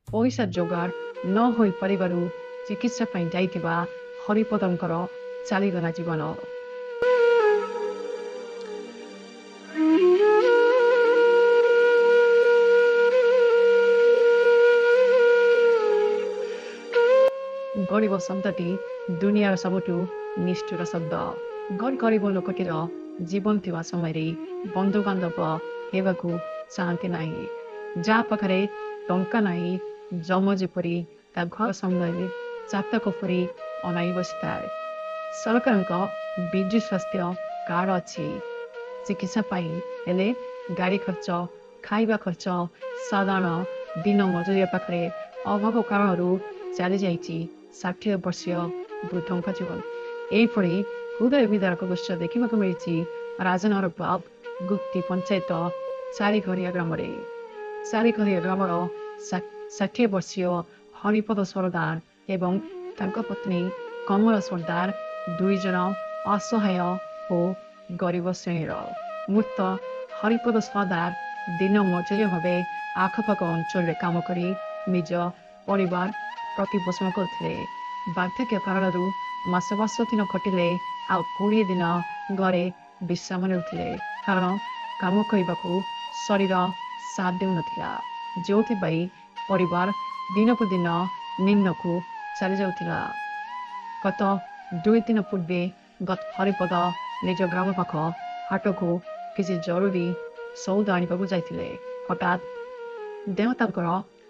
पैसा जोगाड़ न होई परिबारु चिकित्सा ପାଇଁ ଯାଇଥିବା ହରିପଦଙ୍କର ଚାଲିଗଲା ଜୀବନ। गरीब शब्दटी दुनियार सबुठु निष्ठुर शब्द। गरीब लोकटीर जीवन थिबा समय बंधु बांधव हेबाकु चाहती नाही। जा पाखरे टंका नाही जम जेपरी ता घर सामने चातक परी अनाई बसिଥାଏ। सरकारଙ୍କ ବିଜୁ ସ୍ୱାସ୍ଥ୍ୟ କାର୍ଡ ଅଛି ଚିକିତ୍ସା ପାଇଁ, ହେଲେ ଗାଡ଼ି ଖର୍ଚ୍ଚ ଖାଇବା ଖର୍ଚ୍ଚ ସାଧାରଣ ଦିନ ମଜୁରିଆ ପାଖରେ ଅଭାବ କାରଣରୁ ଚାଲି ଯାଇଛି 60 ବର୍ଷୀୟ ବୃଦ୍ଧଙ୍କ ଜୀବନ। ଏହିପରି ହୃଦୟ ବିଦାରକ ଦୃଶ୍ୟ ଦେଖିବାକୁ ମିଳିଛି ରାଜନଗର ବ୍ଲକ ଗୁପ୍ତି ପଞ୍ଚାୟତ ଚାରିଘରିଆ ଗ୍ରାମରେ। ଚାରିଘରିଆ ଗ୍ରାମର 60 ବର୍ଷୀୟ ହରିପଦ ସରଦାର ଏବଂ ତାଙ୍କ ପତ୍ନୀ କମଳା ସରଦାର ଦୁଇ ଜଣ ଅସହାୟ ଓ ଗରିବ ଶ୍ରେଣୀର। ମୃତ ହରିପଦ ସରଦାର ଦିନ ମଜୁରିଆ ଭାବେ ଆଖପାଖ ଅଞ୍ଚଳରେ କାମ କରି ନିଜ ପରିବାର ପ୍ରତିପୋଷଣ କରୁଥିଲେ। ବାର୍ଦ୍ଧକ୍ୟ କାରଣରୁ ମାସ ଦିନ ଖଟିଲେ ଆଉ 20 ଦିନ ଘରେ ବିଶ୍ରାମ ନେଉଥିଲେ, କାରଣ କାମ କରିବାକୁ ଶରୀର ସାଥ ଦେଉନଥିଲା, ଯେଉଁଥିପାଇଁ ପରିବାର ଦିନକୁ ଦିନ ନିମ୍ନକୁ ଚାଲି ଯାଉଥିଲା। ଗତ 2 ଦିନ ପୂର୍ବେ ହରିପଦ ନିଜ ଗ୍ରାମ ପାଖ ହାଟକୁ କିଛି ଜରୁରୀ ସଉଦା ଆଣିବାକୁ ଯାଇଥିଲେ। ହଠାତ୍ ଦେହ ତାଙ୍କର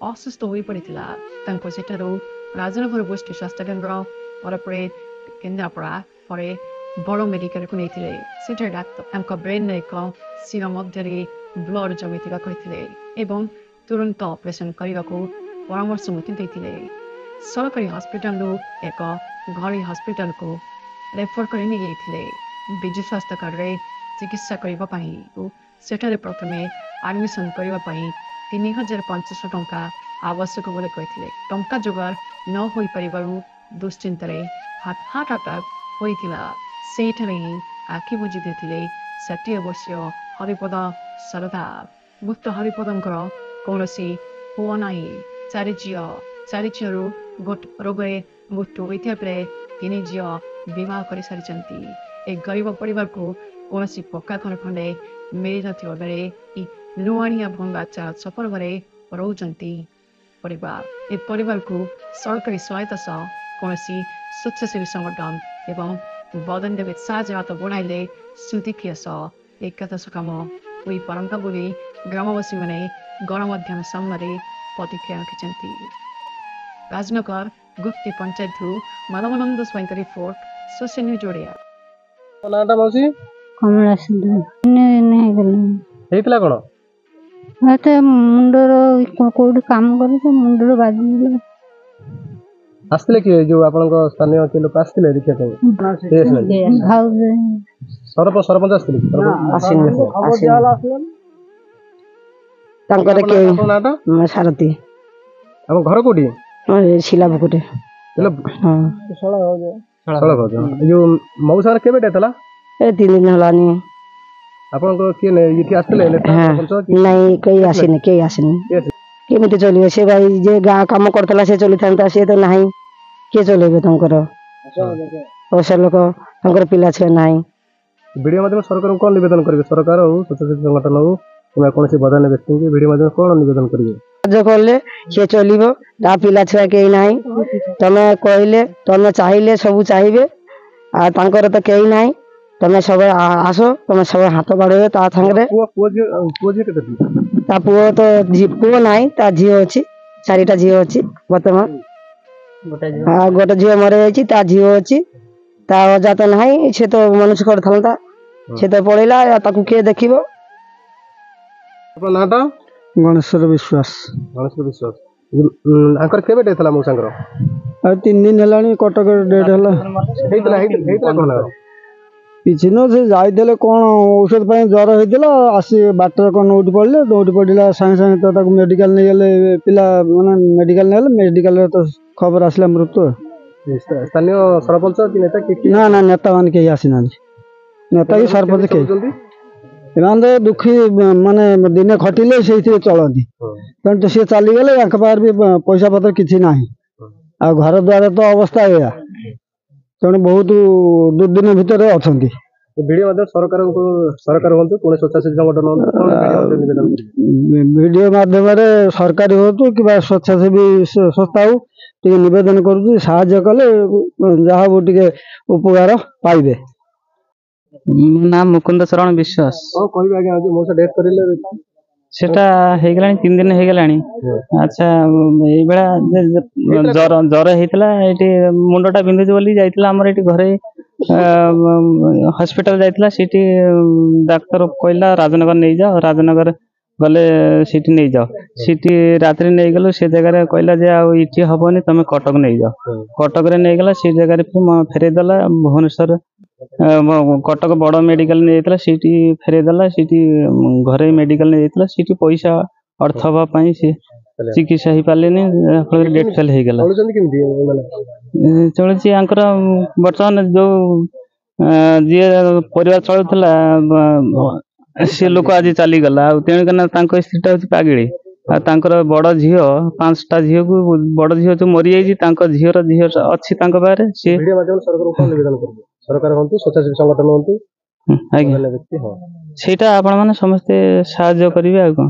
ଅସୁସ୍ଥ ହୋଇପଡ଼ିଥିଲା। ତାଙ୍କୁ ସେଠାରୁ ରାଜନଗର ଗୋଷ୍ଠୀ ସ୍ୱାସ୍ଥ୍ୟକେନ୍ଦ୍ର ପରେ କେନ୍ଦ୍ରାପଡ଼ା ପରେ ବଡ଼ ମେଡିକାଲକୁ ନେଇଥିଲେ। ସେଠାରେ ଡାକ୍ତର ତାଙ୍କ ବ୍ରେନ୍ରେ ଏକ ଶିର ମଧ୍ୟରେ ବ୍ଲଡ୍ ଜମିଥିବା କହିଥିଲେ ଏବଂ ତୁରନ୍ତ ଅପରେସନ୍ କରିବାକୁ ପରାମର୍ଶ ମଧ୍ୟ ଦେଇଥିଲେ। ସରକାରୀ ହସ୍ପିଟାଲରୁ ଏକ ଘରୋଇ ହସ୍ପିଟାଲକୁ ରେଫର କରି ନେଇଯାଇଥିଲେ ବିଜୁ ସ୍ୱାସ୍ଥ୍ୟ କାର୍ଡରେ ଚିକିତ୍ସା କରିବା ପାଇଁ ଓ ସେଠାରେ ପ୍ରଥମେ ଆଡମିସନ୍ କରିବା ପାଇଁ 3500 ଟଙ୍କା ଆବଶ୍ୟକ ବୋଲି କହିଥିଲେ। ଟଙ୍କା ଯୋଗାଡ଼ ନ ହୋଇପାରିବାରୁ ଦୁଶ୍ଚିନ୍ତାରେ ହାର୍ଟ ଆଟାକ୍ ହୋଇଥିଲା। ସେଇଠାରେ ହିଁ ଆଖି ବୁଜି ଦେଇଥିଲେ 60 ବର୍ଷୀୟ ହରିପଦ ସରଦାର। ମୃତ ହରିପଦଙ୍କର କୌଣସି ପୁଅ ନାହିଁ, 4 ଝିଅ। 4 ଝିଅରୁ ରୋଗରେ ମୃତ୍ୟୁ ହୋଇଥିବା ବେଳେ 3 ଝିଅ ବିବାହ କରିସାରିଛନ୍ତି। ଏ ଗରିବ ପରିବାରକୁ କୌଣସି ପକ୍କା ଘର ଖଣ୍ଡେ ମିଳିନଥିବା ବେଳେ ଲୁହାଣିଆ ଭଙ୍ଗା ଚାଳ ଛପର ଘରେ ରହୁଛନ୍ତି ପରିବାର। ଏ ପରିବାରକୁ ସରକାରୀ ସହାୟତା ସହ କୌଣସି ସ୍ୱେଚ୍ଛାସେବୀ ସଂଗଠନ ଏବଂ ବଦନଦେବେ ସାହାଯ୍ୟ ହାତ ବଢ଼ାଇଲେ ସୁଦୀକ୍ଷା ସହ ଏକାଦଶ କାମ ହୋଇପାରନ୍ତା ବୋଲି ଗ୍ରାମବାସୀମାନେ ଗଣମାଧ୍ୟମ ସାମ୍ନାରେ ପ୍ରତିକ୍ରିୟା ରଖିଛନ୍ତି। ରାଜନଗର ଗୁପ୍ତି ପଞ୍ଚାୟତରୁ ମାଧବାନନ୍ଦ ସ୍ୱାଇଁଙ୍କ ରିପୋର୍ଟ, ସୋସିଆଲ ନ୍ୟୁଜ ଓଡ଼ିଆ। ନାଁଟା ମାଉସୀ? କମଳା ହେଇଥିଲା କଣ? ଏତେ ମୁଣ୍ଡର କୋଉଠି କାମ କରେ ତ ମୁଣ୍ଡର ବାଜିଗଲା। ଆସିଥିଲେ କିଏ? ଯୋଉ ଆପଣଙ୍କ ସ୍ଥାନୀୟ କିଏ ଲୋକ ଆସିଥିଲେ ଦେଖିବା ପାଇଁ? ସରପଞ୍ଚ ଆସିଥିଲେ? ତାଙ୍କର ସାରଥୀ। ଆମ ଘର କୋଉଠି? ଶିଲାପୁକୁରେ। ଯୋଉ ମଉସାଙ୍କର କେବେ ହେଇଥିଲା? 3 ଦିନ ହେଲାନି। ଆପଣଙ୍କ କିଏ ଏଠି ଆସିଥିଲେ? ନାଇଁ, କେହି ଆସିନି। କେମିତି ଚଳିବ ସେ? ଭାଇ ଯେ ଗାଁ କାମ କରୁଥିଲା ସେ ଚଳିଥାନ୍ତା, ସିଏ ତ ନାହିଁ, କିଏ ଚଲେଇବେ? ତାଙ୍କର ପଇସା ଲୋକ, ତାଙ୍କର ପିଲା ଛୁଆ ନାହିଁ। ଭିଡିଓ ମାଧ୍ୟମରେ ସରକାରଙ୍କୁ କଣ ନିବେଦନ କରିବେ? ସରକାର ହଉ, ସ୍ୱେଚ୍ଛାସେବୀ ସଂଗଠନ ହଉ, କିମ୍ବା କୌଣସି ବଦାନ୍ୟ ବ୍ୟକ୍ତିଙ୍କୁ ଭିଡିଓ ମାଧ୍ୟମରେ କଣ ନିବେଦନ କରିବେ? ସାହାଯ୍ୟ କଲେ ସିଏ ଚଳିବ, ତା ପିଲା ଛୁଆ କେହି ନାହିଁ। ତମେ କହିଲେ, ତମେ ଚାହିଁଲେ ସବୁ ଚାହିଁବେ, ଆଉ ତାଙ୍କର ତ କେହି ନାହିଁ। ତମେ ସବୁ ଆସ, ତମେ ସବୁ ହାତ ବାଢିବ ତା ସାଙ୍ଗରେ। ତା ପୁଅ ତ ପୁଅ ନାହିଁ, ତା ଝିଅ ଅଛି। 4ଟା ଝିଅ ଅଛି ବର୍ତ୍ତମାନ। ଆଉ ଗୋଟେ ଝିଅ ମରିଯାଇଛି, ତା ଝିଅ ଅଛି। ତା ଅଜା ତ ନାହିଁ, ସେ ତ ମନୁଷ୍ୟ କରିଥାନ୍ତା, ସେ ତ ପଳେଇଲା, ତାକୁ କିଏ ଦେଖିବ? ନାଁଟା? ଗଣେଶ୍ୱର ବିଶ୍ୱାସ। ଆଙ୍କର କେବେ ଡେଥ୍ ହେଲା ମଉସାଙ୍କର? 3 ଦିନ ହେଲାଣି କଟକରେ ଡେଟ୍ ହେଲା। ହେଇଥିଲା କଣ? କିଛି ନୁହଁ, ସେ ଯାଇଥିଲେ କଣ ଔଷଧ ପାଇଁ, ଜ୍ୱର ହେଇଥିଲା। ଆସି ବାଟରେ କଣ ନଉଟି ପଡ଼ିଲା, ସାଙ୍ଗେ ସାଙ୍ଗେ ତ ତାକୁ ମେଡିକାଲ ନେଇଗଲେ। ପିଲା ମାନେ ମେଡିକାଲ ନେଲେ, ମେଡିକାଲରେ ତ ଖବର ଆସିଲା ମୃତ୍ୟୁ। ସ୍ଥାନୀୟ ସରପଞ୍ଚ କି ନେତା? ନା, ନେତା ମାନେ କେହି ଆସିନାହାନ୍ତି। ନେତା କି ସରପଞ୍ଚ କେହି ଏମାନେ ତ ଦୁଃଖୀ ମାନେ ଦିନେ ଖଟିଲେ ସେଇଥିରେ ଚଳନ୍ତି। ତେଣୁ ତ ସିଏ ଚାଲିଗଲେ ତାଙ୍କ ପାଖରେ ବି ପଇସା ପତ୍ର କିଛି ନାହିଁ। ଆଉ ଘର ଦ୍ୱାର ତ ଅବସ୍ଥା ଏଇଆ। ତେଣୁ ବହୁତ ଦୁର୍ଦିନ ଭିତରେ ଅଛନ୍ତି। ଭିଡିଓ ମଧ୍ୟ ସରକାର ହୁଅନ୍ତୁ କୌଣସି ସ୍ୱେଚ୍ଛାସେବୀ ସଂଗଠନ ହୁଅନ୍ତୁ କଣ ଭିଡିଓ ମଧ୍ୟ ନିବେଦନ କରିବେ? ଭିଡିଓ ମାଧ୍ୟମରେ ସରକାରୀ ହୁଅନ୍ତୁ କିମ୍ବା ସ୍ୱେଚ୍ଛାସେବୀ ସଂସ୍ଥା ହଉ ଟିକେ ନିବେଦନ କରୁଛି ସାହାଯ୍ୟ କଲେ ଯାହା ହବ ଟିକେ ଉପକାର ପାଇବେ। ମୋ ନାଁ ମୁକୁନ୍ଦ ଶରଣ ବିଶ୍ୱାସ। କଣ କହିବେ ଆଜ୍ଞା ଆଜି ମଉସା ଡେଥ୍ କରିଲେ? ସେଟା ହେଇଗଲାଣି 3 ଦିନ ହେଇଗଲାଣି। ଆଚ୍ଛା ଏଇଭଳିଆ ଜର ହେଇଥିଲା ଏଠି ମୁଣ୍ଡଟା ବିନ୍ଧୁଛି ବୋଲି ଯାଇଥିଲା ଆମର ଏଠି ଘରେ ହସ୍ପିଟାଲ ଯାଇଥିଲା। ସେଠି ଡାକ୍ତର କହିଲା ରାଜନଗର ନେଇଯାଅ। ରାଜନଗର ଗଲେ ସେଠି ନେଇଯାଅ। ସେଠି ରାତିରେ ନେଇଗଲୁ। ସେ ଜାଗାରେ କହିଲା ଯେ ଆଉ ଏଠି ହବନି ତମେ କଟକ ନେଇଯାଅ। କଟକରେ ନେଇଗଲା। ସେ ଜାଗାରେ ଫେରେଇଦେଲା ଭୁବନେଶ୍ୱର କଟକ ବଡ଼ ମେଡିକାଲ ନେଇଯାଇଥିଲା। ସେଇଠି ଫେରେଇଦେଲା। ସେଇଠି ଘରେ ମେଡିକାଲ ନେଇଯାଇଥିଲା। ସେଇଠି ପଇସା ଅର୍ଥ ଅଭାବ ପାଇଁ ସେ ଚିକିତ୍ସା ହେଇପାରିଲେନି। ଯାହାଫଳରେ ଡେଥ୍ ଫେଲ୍ ହେଇଗଲା। ଚଳୁଛି ଆଙ୍କର ବର୍ତ୍ତମାନ ଯୋଉ ଯିଏ ପରିବାର ଚଳୁଥିଲା ସେ ଲୋକ ଆଜି ଚାଲିଗଲା। ଆଉ ତେଣୁକରି ତାଙ୍କ ସ୍ତ୍ରୀଟା ହଉଛି ପାଗିଳି। ଆଉ ତାଙ୍କର ବଡ଼ ଝିଅ 5ଟା ଝିଅକୁ ବଡ଼ ଝିଅ ଯୋଉ ମରିଯାଇଛି ତାଙ୍କ ଝିଅ ଅଛି ତାଙ୍କ ପାଖରେ। ସିଏ ସରକାର ହୁଅନ୍ତୁ ସ୍ୱେଚ୍ଛାସେବୀ ସଂଗଠନ ହୁଅନ୍ତୁ ଆଜ୍ଞା ସେଇଟା ଆପଣ ମାନେ ସମସ୍ତେ ସାହାଯ୍ୟ କରିବେ ଆଉ କଣ।